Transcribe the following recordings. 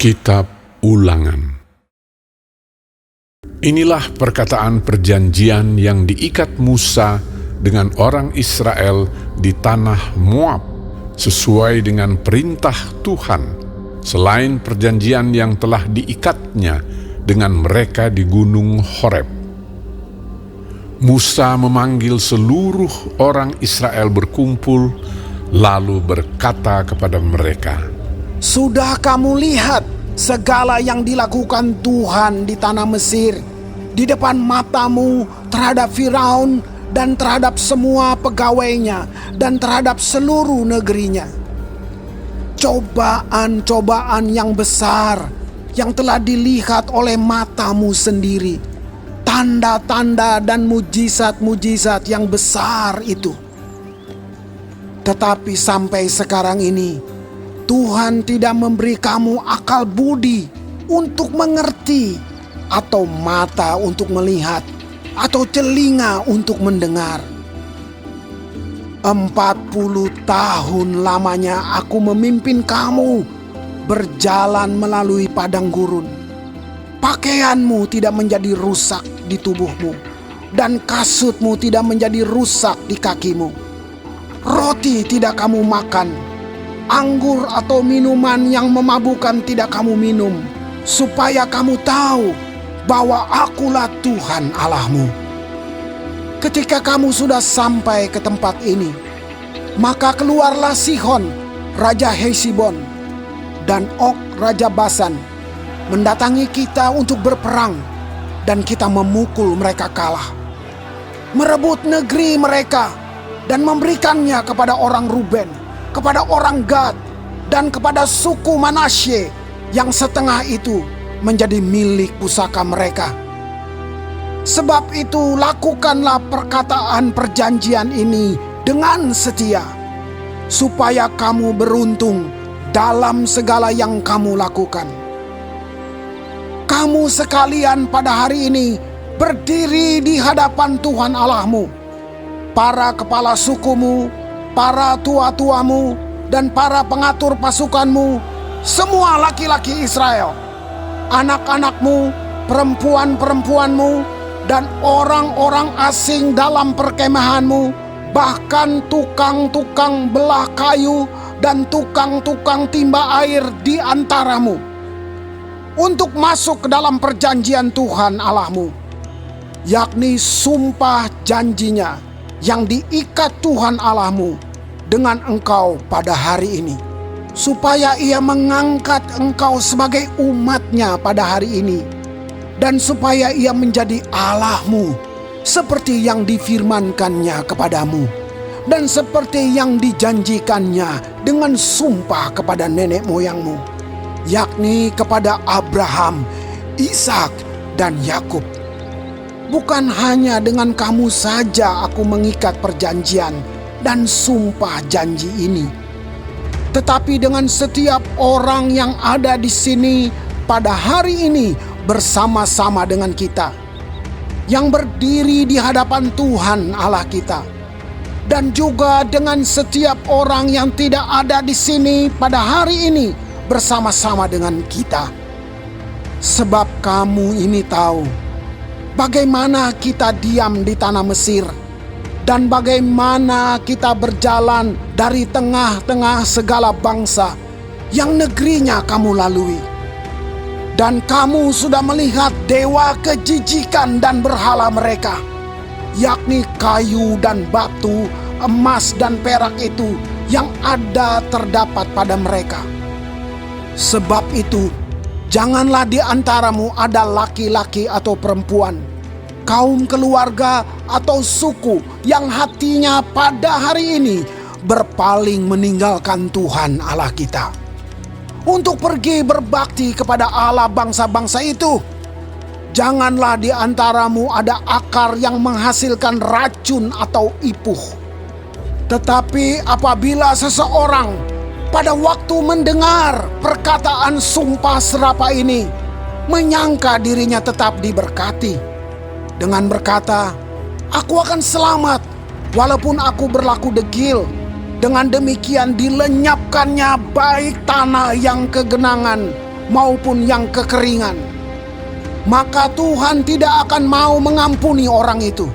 Kitab Ulangan. Inilah perkataan perjanjian yang diikat Musa dengan orang Israel di tanah Moab, sesuai dengan perintah Tuhan, selain perjanjian yang telah diikatnya dengan mereka di Gunung Horeb. Musa memanggil seluruh orang Israel berkumpul, lalu berkata kepada mereka, "Sudah kamu lihat segala yang dilakukan Tuhan di tanah Mesir, di depan matamu terhadap Firaun dan terhadap semua pegawainya dan terhadap seluruh negerinya. Cobaan-cobaan yang besar yang telah dilihat oleh matamu sendiri, tanda-tanda dan mujizat-mujizat yang besar itu. Tetapi sampai sekarang ini, Tuhan tidak memberi kamu akal budi untuk mengerti, atau mata untuk melihat, atau telinga untuk mendengar. 40 tahun lamanya aku memimpin kamu berjalan melalui padang gurun. Pakaianmu tidak menjadi rusak di tubuhmu, dan kasutmu tidak menjadi rusak di kakimu. Roti tidak kamu makan, anggur atau minuman yang memabukkan tidak kamu minum, supaya kamu tahu bahwa akulah Tuhan Allahmu. Ketika kamu sudah sampai ke tempat ini, maka keluarlah Sihon, Raja Hesibon, dan Og, Raja Basan, mendatangi kita untuk berperang, dan kita memukul mereka kalah, merebut negeri mereka, dan memberikannya kepada orang Ruben, kepada orang Gad, dan kepada suku Manasye, yang setengah itu menjadi milik pusaka mereka. Sebab itu lakukanlah perkataan perjanjian ini dengan setia, supaya kamu beruntung dalam segala yang kamu lakukan. Kamu sekalian pada hari ini berdiri di hadapan Tuhan Allahmu, para kepala sukumu, para tua-tuamu, dan para pengatur pasukanmu, semua laki-laki Israel, anak-anakmu, perempuan-perempuanmu, dan orang-orang asing dalam perkemahanmu, bahkan tukang-tukang belah kayu dan tukang-tukang timba air di antaramu, untuk masuk ke dalam perjanjian Tuhan Allahmu, yakni sumpah janjinya yang diikat Tuhan Allahmu dengan engkau pada hari ini, supaya ia mengangkat engkau sebagai umatnya pada hari ini, dan supaya ia menjadi Allahmu seperti yang difirmankannya kepadamu, dan seperti yang dijanjikannya dengan sumpah kepada nenek moyangmu, yakni kepada Abraham, Ishak, dan Yakub. Bukan hanya dengan kamu saja aku mengikat perjanjian dan sumpah janji ini, tetapi dengan setiap orang yang ada di sini pada hari ini bersama-sama dengan kita, yang berdiri di hadapan Tuhan Allah kita, dan juga dengan setiap orang yang tidak ada di sini pada hari ini bersama-sama dengan kita. Sebab kamu ini tahu bagaimana kita diam di tanah Mesir, dan bagaimana kita berjalan dari tengah-tengah segala bangsa yang negerinya kamu lalui. Dan kamu sudah melihat dewa kejijikan dan berhala mereka, yakni kayu dan batu, emas dan perak itu yang ada terdapat pada mereka. Sebab itu, janganlah di antaramu ada laki-laki atau perempuan, kaum keluarga atau suku yang hatinya pada hari ini berpaling meninggalkan Tuhan Allah kita, untuk pergi berbakti kepada Allah bangsa-bangsa itu. Janganlah di antaramu ada akar yang menghasilkan racun atau ipuh. Tetapi apabila seseorang pada waktu mendengar perkataan sumpah serapa ini menyangka dirinya tetap diberkati, dengan berkata, "Aku akan selamat walaupun aku berlaku degil," dengan demikian dilenyapkannya baik tanah yang kegenangan maupun yang kekeringan, maka Tuhan tidak akan mau mengampuni orang itu.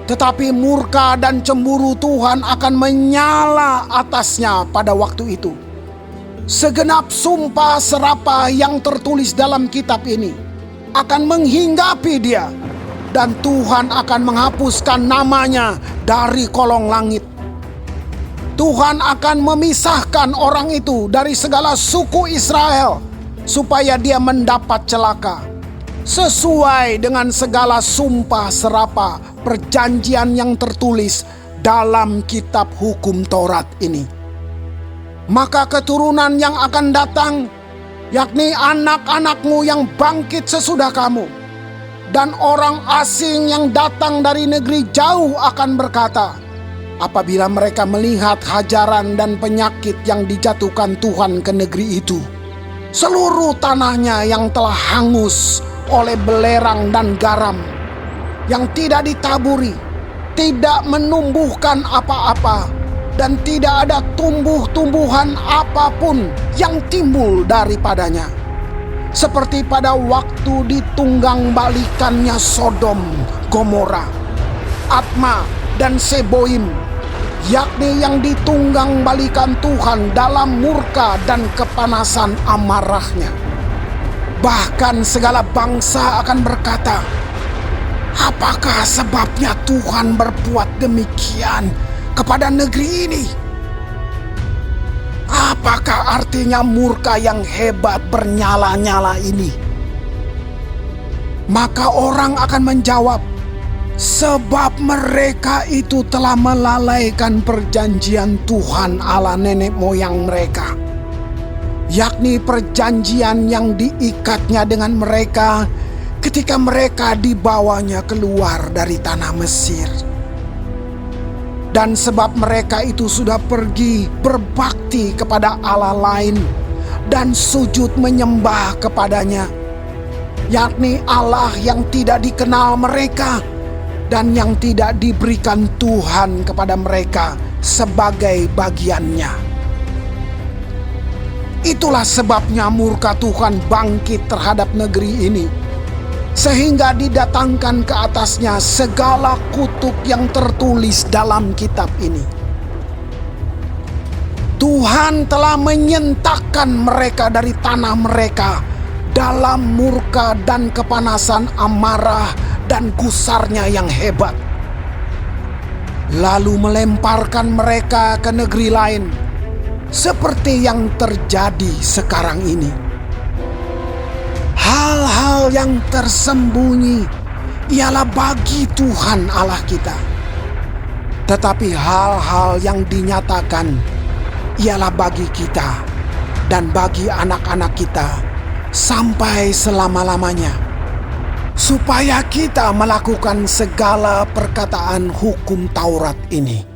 Tetapi murka dan cemburu Tuhan akan menyala atasnya pada waktu itu. Segenap sumpah serapah yang tertulis dalam kitab ini akan menghinggapi dia, dan Tuhan akan menghapuskan namanya dari kolong langit. Tuhan akan memisahkan orang itu dari segala suku Israel, supaya dia mendapat celaka, sesuai dengan segala sumpah serapah perjanjian yang tertulis dalam kitab hukum Taurat ini. Maka keturunan yang akan datang, yakni anak-anakmu yang bangkit sesudah kamu, dan orang asing yang datang dari negeri jauh akan berkata, apabila mereka melihat hajaran dan penyakit yang dijatuhkan Tuhan ke negeri itu, seluruh tanahnya yang telah hangus oleh belerang dan garam, yang tidak ditaburi, tidak menumbuhkan apa-apa, dan tidak ada tumbuh-tumbuhan apapun yang timbul daripadanya. Seperti pada waktu ditunggang balikannya Sodom, Gomora, Atma, dan Seboim, yakni yang ditunggang balikan Tuhan dalam murka dan kepanasan amarahnya. Bahkan segala bangsa akan berkata, apakah sebabnya Tuhan berbuat demikian kepada negeri ini? Apakah artinya murka yang hebat bernyala-nyala ini? Maka orang akan menjawab, sebab mereka itu telah melalaikan perjanjian Tuhan Allah nenek moyang mereka, yakni perjanjian yang diikatnya dengan mereka ketika mereka dibawanya keluar dari tanah Mesir. Dan sebab mereka itu sudah pergi berbakti kepada Allah lain dan sujud menyembah kepadanya, yakni Allah yang tidak dikenal mereka dan yang tidak diberikan Tuhan kepada mereka sebagai bagiannya. Itulah sebabnya murka Tuhan bangkit terhadap negeri ini, sehingga didatangkan ke atasnya segala kutuk yang tertulis dalam kitab ini. Tuhan telah menyentakkan mereka dari tanah mereka dalam murka dan kepanasan amarah dan gusarnya yang hebat, lalu melemparkan mereka ke negeri lain, seperti yang terjadi sekarang ini. Hal-hal yang tersembunyi ialah bagi Tuhan Allah kita, tetapi hal-hal yang dinyatakan ialah bagi kita dan bagi anak-anak kita sampai selama-lamanya, supaya kita melakukan segala perkataan hukum Taurat ini.